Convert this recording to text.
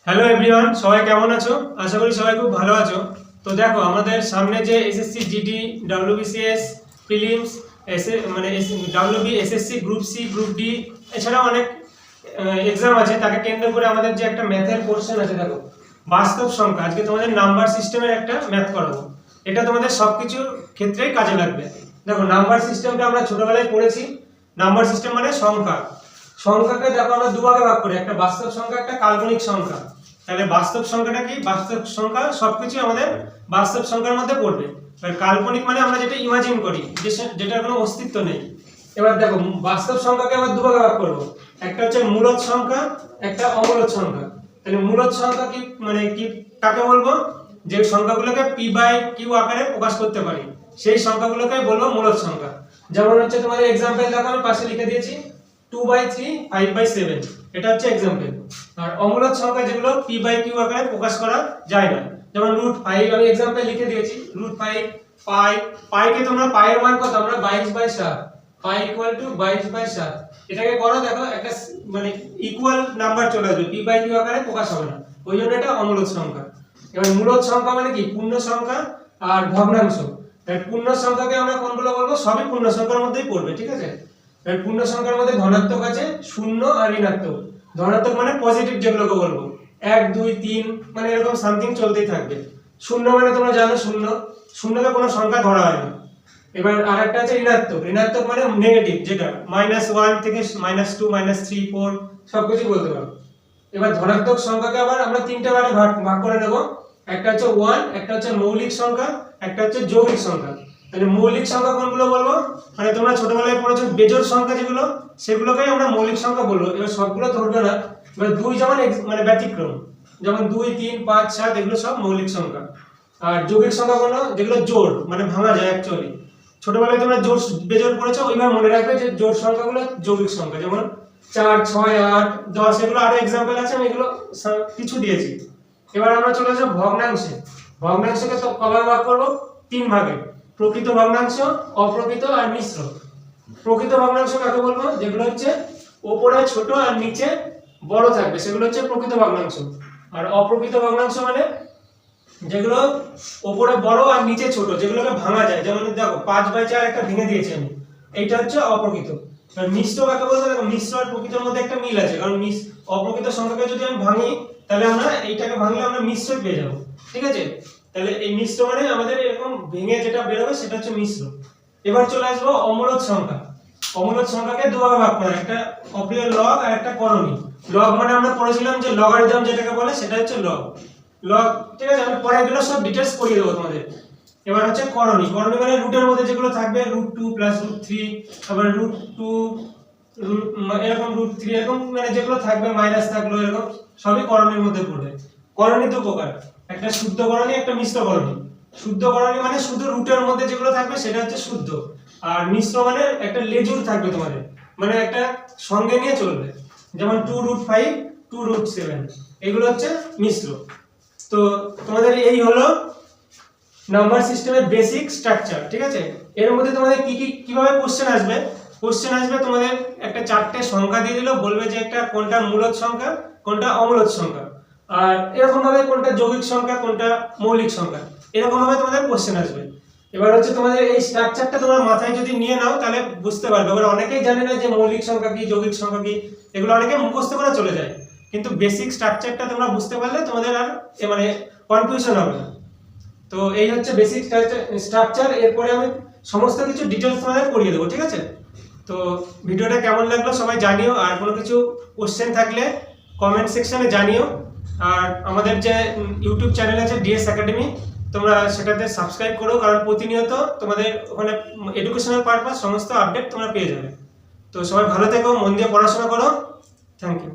Hello everyone, সবাই কেমন আছো? আশা করি সবাই খুব ভালো আছো। তো দেখো, আমাদের সামনে যে SSC GD, WBCS prelims, WB, SSC group C, group D, এছাড়াও অনেক এক্সাম আছে, তাকে কেন্দ্র করে আমাদের যে একটা ম্যাথের পোর্শন আছে, দেখো বাস্তব সংখ্যা। আজকে তোমাদের নাম্বার সিস্টেমের একটা ম্যাথ করাবো। এটা তোমাদের সবকিছুর ক্ষেত্রেই কাজে লাগবে। দেখো, নাম্বার সিস্টেমটা আমরা ছোটবেলায় পড়েছি। নাম্বার সিস্টেম মানে সংখ্যা। সংখ্যাকে দেখো আমরা দুভাগে ভাগ করি, একটা বাস্তব সংখ্যা, একটা কাল্পনিক সংখ্যা। তাহলে বাস্তব সংখ্যাটা কি? বাস্তব সংখ্যা সবকিছু আমাদের বাস্তব সংখ্যার মধ্যে পড়বে। আর কাল্পনিক মানে আমরা যেটা ইমাজিন করি, যেটার কোনো অস্তিত্ব নেই। এবার দেখো, বাস্তব সংখ্যাকে আমরা দুভাগে ভাগ করব। একটা হচ্ছে মূলদ সংখ্যা, একটা অমূলদ সংখ্যা। তাহলে মূলদ সংখ্যা কি মানে কি কাকে বলবো? যে সংখ্যাগুলোকে পি বাই কিউ আকারে প্রকাশ করতে পারি, সেই সংখ্যাগুলোকে বলবো মূলদ সংখ্যা। যেমন হচ্ছে তোমাদের এক্সাম্পল দেখো, আমি পাশে লিখে দিয়েছি 2/3, 5/7, এটা হচ্ছে এক্সাম্পল। আর অমূলদ সংখ্যা যেগুলো পি বাই কিউ আকারে প্রকাশ করা যায় না, যেমন √5, আমি এক্সাম্পল লিখে দিয়েছি √5, পাই কে তোমরা পায়ের মান কত? আমরা 22/7, পাই ইকুয়াল টু 22/7। এটাকে করো, দেখো একটা মানে ইকুয়াল নাম্বার চলে আসবে, পি বাই কিউ আকারে প্রকাশ হবে না, ওই জন্য এটা অমূলদ সংখ্যা। এবার মূলদ সংখ্যা মানে কি? পূর্ণ সংখ্যা আর ভগ্নাংশ। এর পূর্ণ সংখ্যাকে আমরা কোনগুলো বলবো? সবই পূর্ণ সংখ্যার মধ্যেই পড়বে, ঠিক আছে? এর পূর্ণ সংখ্যার মধ্যে ধনাত্মক আছে, শূন্য আর ঋণাত্মক। ধনাত্মক মানে পজিটিভ, যেগুলোকে বলবো 1 2 3, মানে এরকম সামথিং চলতেই থাকবে। শূন্য মানে তোমরা জানো, শূন্যকে কোনো সংখ্যা ধরা হয় না। এবার আরেকটা আছে ঋণাত্মক। ঋণাত্মক মানে নেগেটিভ, যেটা -1 থেকে -2, -3, 4 সবকিছু বলতে পারো। এবার ধনাত্মক সংখ্যাকে আবার আমরা তিনটা ভাগে ভাগ করে নেব। একটা হচ্ছে 1, একটা হচ্ছে মৌলিক সংখ্যা, একটা হচ্ছে যৌগিক সংখ্যা। তাহলে মৌলিক সংখ্যা কোনগুলো বলবো? মানে তোমরা ছোটবেলায় পড়েছো বেজোড় সংখ্যা যেগুলো, সেগুলোকেই আমরা মৌলিক সংখ্যা বলবো। এবার সবগুলো ধরবে না। এবার 2 যেমন মানে ব্যতিক্রম, যেমন 2 3 5 7 এগুলো সব মৌলিক সংখ্যা। আর যৌগিক সংখ্যা কোনগুলো? যেগুলো জোড়, মানে ভাঙা যায় অ্যাকচুয়ালি। ছোটবেলায় তোমরা জোড় বেজোড় পড়েছো, ওইভাবে মনে রাখবে যে জোড় সংখ্যাগুলো যৌগিক সংখ্যা, যেমন 4 6 8 10, এগুলো আরো एग्जांपल আছে, আমি এগুলো কিছু দিয়েছি। এবার আমরা চলে যাব ভগ্নাংশে। ভগ্নাংশকে তো কবে ভাগ করব? 3 ভাগে, প্রকৃত ভগ্নাংশ, অপ্রকৃত আর মিশ্র। প্রকৃত ভগ্নাংশ কাকে বলবো? যেগুলো হচ্ছে উপরে ছোট আর নিচে বড় থাকবে, সেগুলো হচ্ছে প্রকৃত ভগ্নাংশ। আর অপ্রকৃত ভগ্নাংশ মানে যেগুলো উপরে বড় আর নিচে ছোট, যেগুলোকে ভাঙা যায়। যেমন দেখো 5/4 একটা ভেঙে দিয়েছি আমি, এইটা হচ্ছে অপ্রকৃত। আর মিশ্র কাকে বলবো? দেখো, মিশ্র আর প্রকৃতর মধ্যে একটা মিল আছে, কারণ অপ্রকৃত সংখ্যাকে যদি আমি ভাঙি, তাহলে আমরা এইটাকে ভাঙলে আমরা মিশ্র পেয়ে যাব, ঠিক আছে? তাহলে এই মিশ্র মানে আমাদের এরকম ভেঙে যেটা বের হবে সেটা হচ্ছে মিশ্র। এবার চলে আসবো অমূলদ সংখ্যা। অমূলদ সংখ্যাকে দুভাগে ভাগ করা, একটা অপ্রিয় লগ আর একটা করণী। লগ মানে আমরা পড়েছিলাম যে লগারিদম যেটাকে বলে, সেটা হচ্ছে লগ। ঠিক আছে, আমি পরে এগুলো সব ডিটেইলস করিয়ে দেবো তোমাদের। এবার হচ্ছে করণী। করণী মানে রুটের মধ্যে যেগুলো থাকবে, √2 + √3, আবার √2 এরকম √3, এরকম মানে যেগুলো থাকবে, মাইনাস থাকলো, এরকম সবই করণীর মধ্যে পড়বে। করণী দু প্রকার, একটা শুদ্ধ করণী, একটা মিশ্র করণী। শুদ্ধ করণী মানে শুধু রুটের মধ্যে যেগুলো থাকবে সেটা হচ্ছে শুদ্ধ, আর মিশ্র মানে একটা লেজুর থাকবে তোমাদের, মানে একটা সঙ্গে নিয়ে চলবে। যেমন 2√5, 2√7, এগুলো হচ্ছে মিশ্র। তো তোমাদের এই হলো নাম্বার সিস্টেমের বেসিক স্ট্রাকচার, ঠিক আছে? এর মধ্যে তোমাদের কিভাবে কোশ্চেন আসবে? কোশ্চেন আসবে তোমাদের একটা 4টে সংখ্যা দিয়ে দিল, বলবে যে একটা কোনটা মূলদ সংখ্যা, কোনটা অমূলদ সংখ্যা, আর এরকম ভাবে কোনটা যৌগিক সংখ্যা, কোনটা মৌলিক সংখ্যা, এরকম ভাবে তোমাদের কোশ্চেন আসবে। এবার হচ্ছে তোমাদের এই স্ট্রাকচারটা তোমরা মাথায় যদি নিয়ে নাও, তাহলে বুঝতে পারবে। এবার অনেকেই জানে না যে মৌলিক সংখ্যা কি, যৌগিক সংখ্যা কি, এগুলো অনেকে মুখস্থ করে চলে যায়। কিন্তু বেসিক স্ট্রাকচারটা তোমরা বুঝতে পারলে তোমাদের আর মানে কনফিউশন হবে না। তো এই হচ্ছে বেসিক স্ট্রাকচার। এরপরে আমি সমস্ত কিছু ডিটেইলস তোমাদের করিয়ে দেবো, ঠিক আছে? তো ভিডিওটা কেমন লাগলো সবাই জানিও, আর কোনো কিছু কোশ্চেন থাকলে কমেন্ট সেকশনে জানিও। আর আমাদের যে ইউটিউব চ্যানেল আছে ডিএস একাডেমি, তোমরা সেটাতে সাবস্ক্রাইব করো, কারণ প্রতিনিয়ত তোমাদের ওখানে এডুকেশনাল পারপাস সমস্ত আপডেট তোমরা পেয়ে যাবে। তো সবাই ভালো থেকো, মন দিয়ে পড়াশোনা করো। Thank you.